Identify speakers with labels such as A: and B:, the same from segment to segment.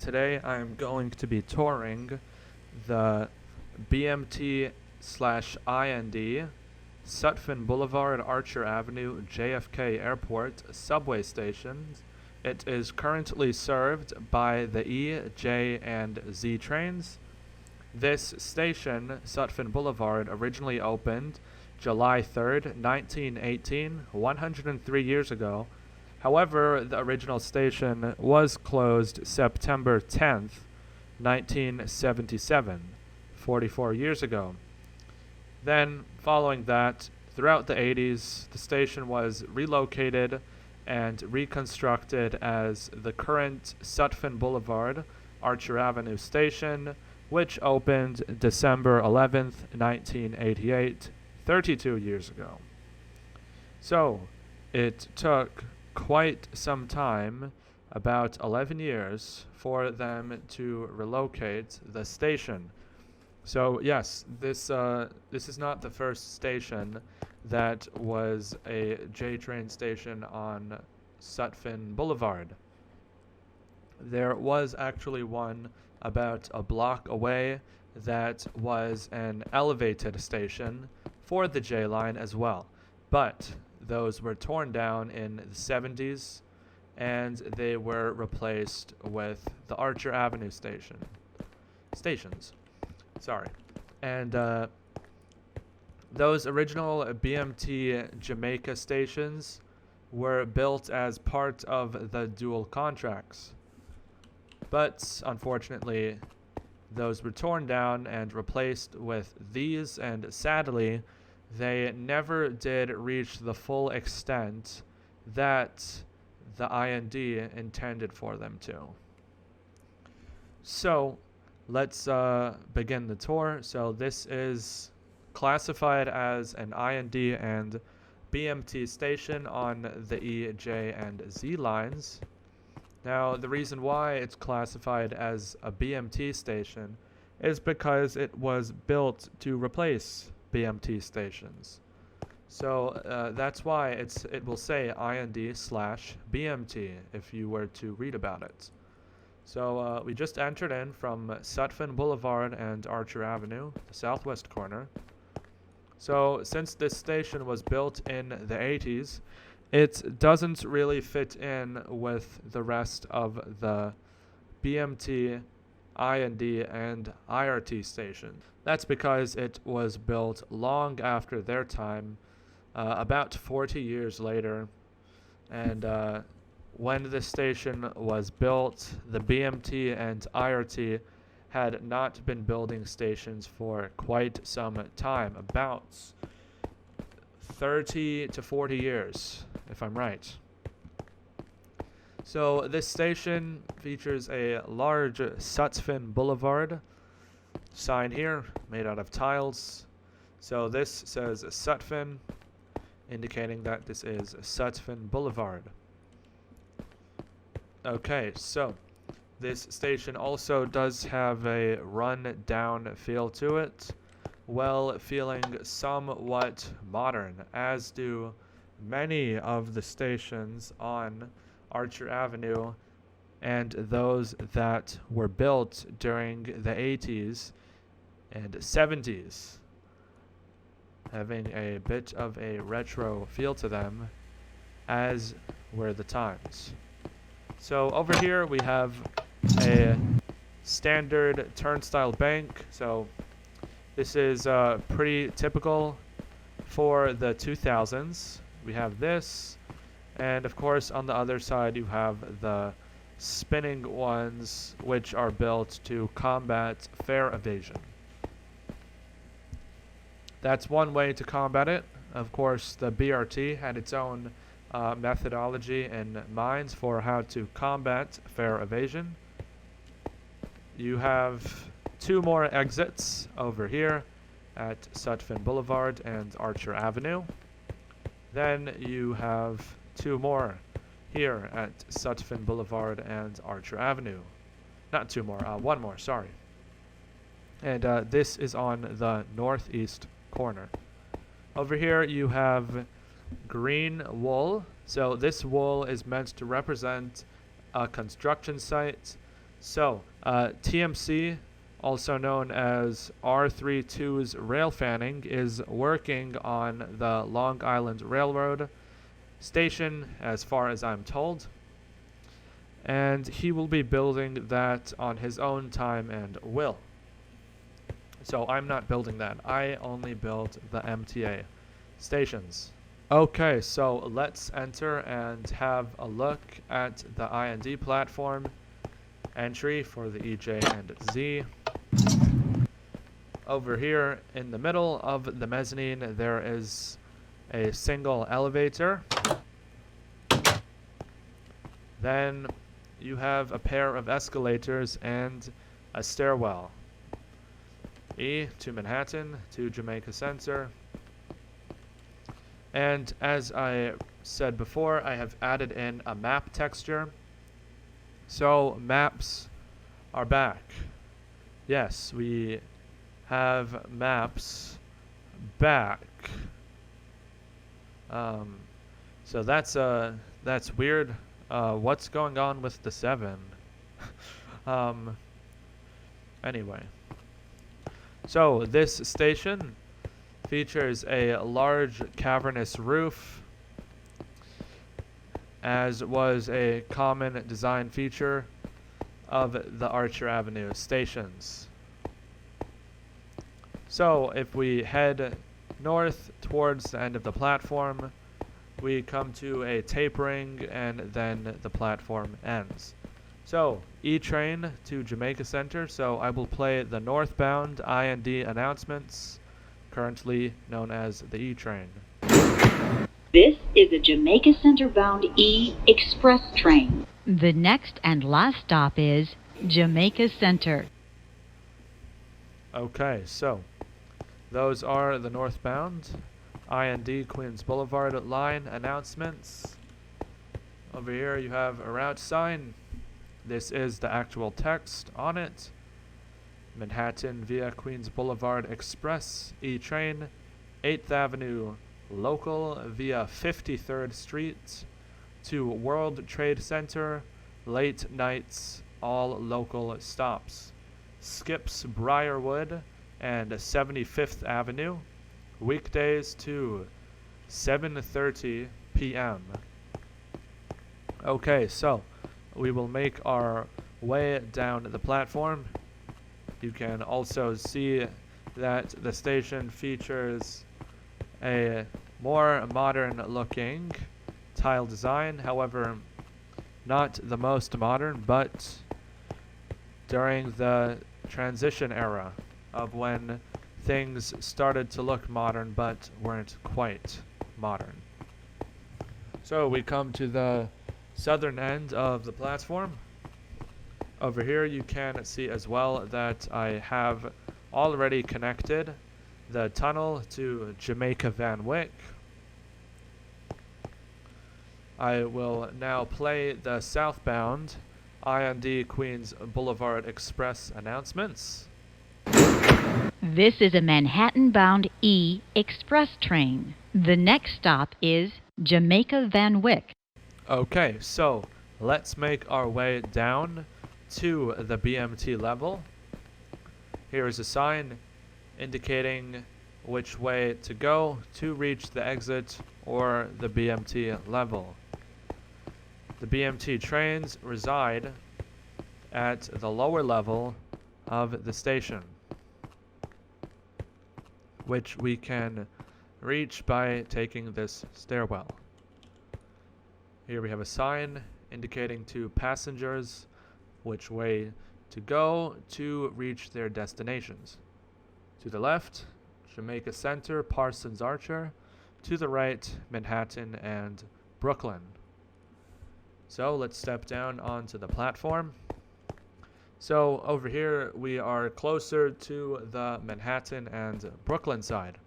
A: Today I'm going to be touring the BMT/IND Sutphin Boulevard-Archer Avenue-JFK Airport subway station. It is currently served by the E, J, and Z trains. This station, Sutphin Boulevard, originally opened July 3rd, 1918, 103 years ago. However, the original station was closed September 10th, 1977, 44 years ago. Then, following that, throughout the 80s, the station was relocated and reconstructed as the current Sutphin Boulevard Archer Avenue station, which opened December 11th, 1988, 32 years ago. So, it took quite some time, about 11 years, for them to relocate the station. So yes, this is not the first station that was a J train station on Sutphin Boulevard. There was actually one about a block away that was an elevated station for the J line as well, but those were torn down in the 70s and they were replaced with the Archer Avenue stations. And those original BMT Jamaica stations were built as part of the dual contracts. But unfortunately, those were torn down and replaced with these, and sadly, they never did reach the full extent that the IND intended for them to. So, let's begin the tour. So this is classified as an IND and BMT station on the E, J, and Z lines. Now, the reason why it's classified as a BMT station is because it was built to replace BMT stations. So that's why it will say IND/BMT if you were to read about it. So we just entered in from Sutphin Boulevard and Archer Avenue, the southwest corner. So since this station was built in the 80s, it doesn't really fit in with the rest of the BMT, IND, and IRT stations. That's because it was built long after their time, about 40 years later, and when the station was built, the BMT and IRT had not been building stations for quite some time, about 30 to 40 years, if I'm right. So this station features a large Sutphin Boulevard sign here, made out of tiles. So this says Sutphin, indicating that this is Sutphin Boulevard. Okay, so this station also does have a run-down feel to it, while feeling somewhat modern, as do many of the stations on Archer Avenue and those that were built during the 80s and 70s, having a bit of a retro feel to them, as were the times. So over here we have a standard turnstile bank. So this is pretty typical for the 2000s. We have this, and of course on the other side you have the spinning ones, which are built to combat fare evasion. That's one way to combat it. Of course, the BRT had its own methodology in mind for how to combat fare evasion. You have two more exits over here at Sutphin Boulevard and Archer Avenue. Then you have two more here at Sutphin Boulevard and Archer Avenue. Not two more, one more, sorry. And this is on the northeast corner. Over here you have green wool. So this wool is meant to represent a construction site So, TMC, also known as R32's rail fanning, is working on the Long Island Railroad station, as far as I'm told. And he will be building that on his own time and will. So I'm not building that. I only build the MTA stations. Okay, so let's enter and have a look at the I&D platform entry for the EJ and Z. Over here in the middle of the mezzanine, there is a single elevator. Then you have a pair of escalators and a stairwell. E to Manhattan, to Jamaica Center. And as I said before, I have added in a map texture. So maps are back. Yes, we have maps back. So that's weird. What's going on with the 7? Anyway. So this station features a large cavernous roof, as was a common design feature of the Archer Avenue stations. So if we head north towards the end of the platform, we come to a tapering and then the platform ends. So, E-train to Jamaica Center, so I will play the northbound I&D announcements, currently known as the E-train.
B: This is a Jamaica Center bound E express train.
C: The next and last stop is Jamaica Center.
A: Okay, so those are the northbound I&D Queens Boulevard line announcements. Over here you have a route sign. This is the actual text on it. Manhattan via Queens Boulevard Express E-train, 8th Avenue local via 53rd Street to World Trade Center, late nights, all local stops. Skips Briarwood and 75th Avenue, weekdays to 7:30 p.m. Okay, so we will make our way down the platform. You can also see that the station features a more modern looking tile design, however not the most modern, but during the transition era of when things started to look modern but weren't quite modern. So we come to the southern end of the platform. Over here you can see as well that I have already connected the tunnel to Jamaica Van Wyck. I will now play the southbound I&D Queens Boulevard Express announcements.
C: This is a Manhattan-bound E express train. The next stop is Jamaica Van Wyck.
A: Okay, so let's make our way down to the BMT level. Here is a sign indicating which way to go to reach the exit or the BMT level. The BMT trains reside at the lower level of the station, which we can reach by taking this stairwell. Here we have a sign indicating to passengers which way to go to reach their destinations. To the left, Jamaica Center, Parsons Archer. To the right, Manhattan and Brooklyn. So let's step down onto the platform. So over here we are closer to the Manhattan and Brooklyn side.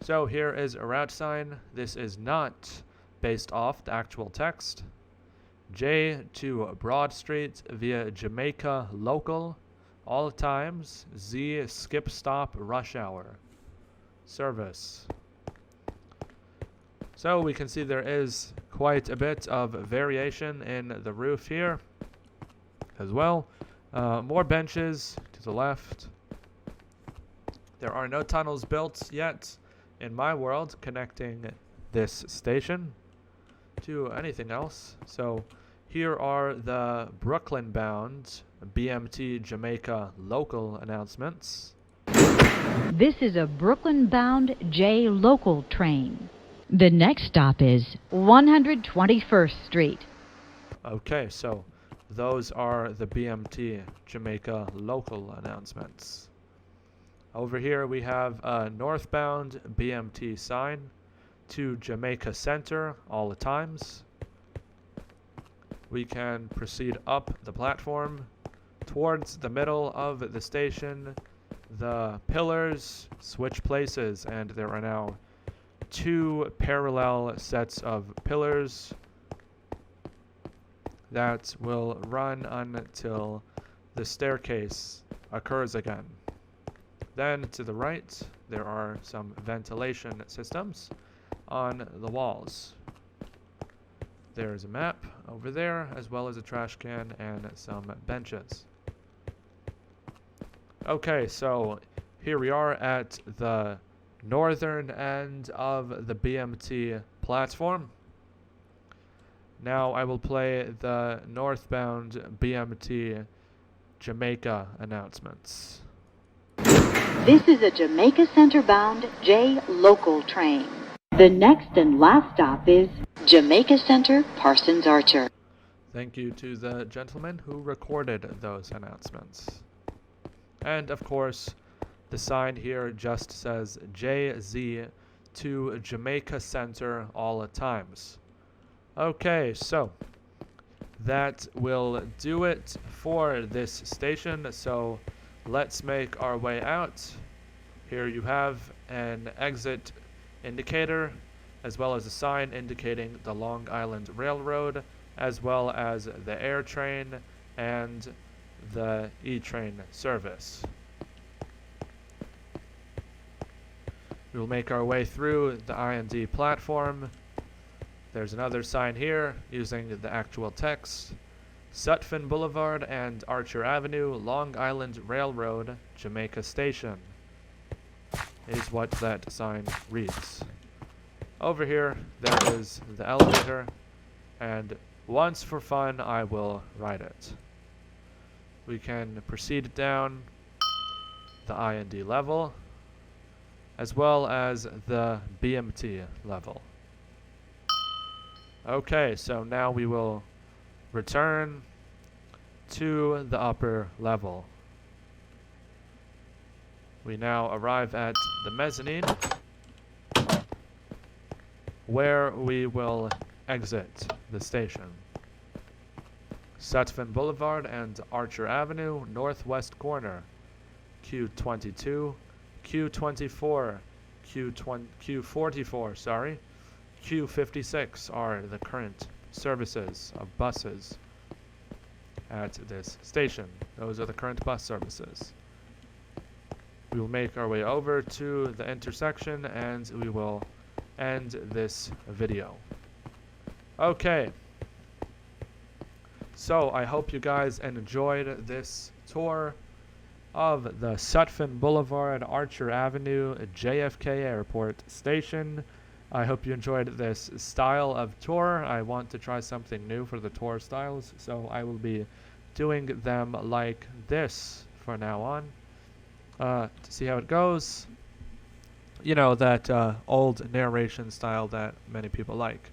A: So here is a route sign. This is not based off the actual text. J to Broad Street via Jamaica local, all times. Z skip stop rush hour service. So we can see there is quite a bit of variation in the roof here. as well. More benches to the left. There are no tunnels built yet in my world connecting this station to anything else. So here are the Brooklyn-bound BMT Jamaica local announcements.
C: This is a Brooklyn-bound J local train. The next stop is 121st Street.
A: Okay, so those are the BMT Jamaica local announcements. Over here we have a northbound BMT sign to Jamaica Center all the times. We can proceed up the platform towards the middle of the station. The pillars switch places, and there are now 2 parallel sets of pillars that will run until the staircase occurs again. Then to the right, there are some ventilation systems on the walls. There's a map over there, as well as a trash can and some benches. Okay, so here we are at the northern end of the BMT platform. Now I will play the northbound BMT Jamaica announcements.
B: This is a Jamaica Center-bound J local train. The next and last stop is Jamaica Center, Parsons Archer.
A: Thank you to the gentleman who recorded those announcements. And of course, the sign here just says JZ to Jamaica Center all the times. Okay, so that will do it for this station. So let's make our way out. Here you have an exit indicator, as well as a sign indicating the Long Island Railroad, as well as the air train and the E-train service. We will make our way through the I&D platform. There's another sign here using the actual text. Sutphin Boulevard and Archer Avenue, Long Island Railroad, Jamaica Station is what that sign reads. Over here, there is the elevator, and once for fun, I will ride it. We can proceed down the I&D level, as well as the BMT level. Okay, so now we will return to the upper level. We now arrive at the mezzanine, where we will exit the station. Sutphin Boulevard and Archer Avenue, northwest corner. Q22, Q24, Q44, sorry, Q56 are the current services of buses at this station. Those are the current bus services. We will make our way over to the intersection and we will end this video. Okay. So I hope you guys enjoyed this tour of the Sutphin Boulevard-Archer Avenue-JFK Airport Station. I hope you enjoyed this style of tour. I want to try something new for the tour styles, so I will be doing them like this for now on. To see how it goes. You know, that old narration style that many people like.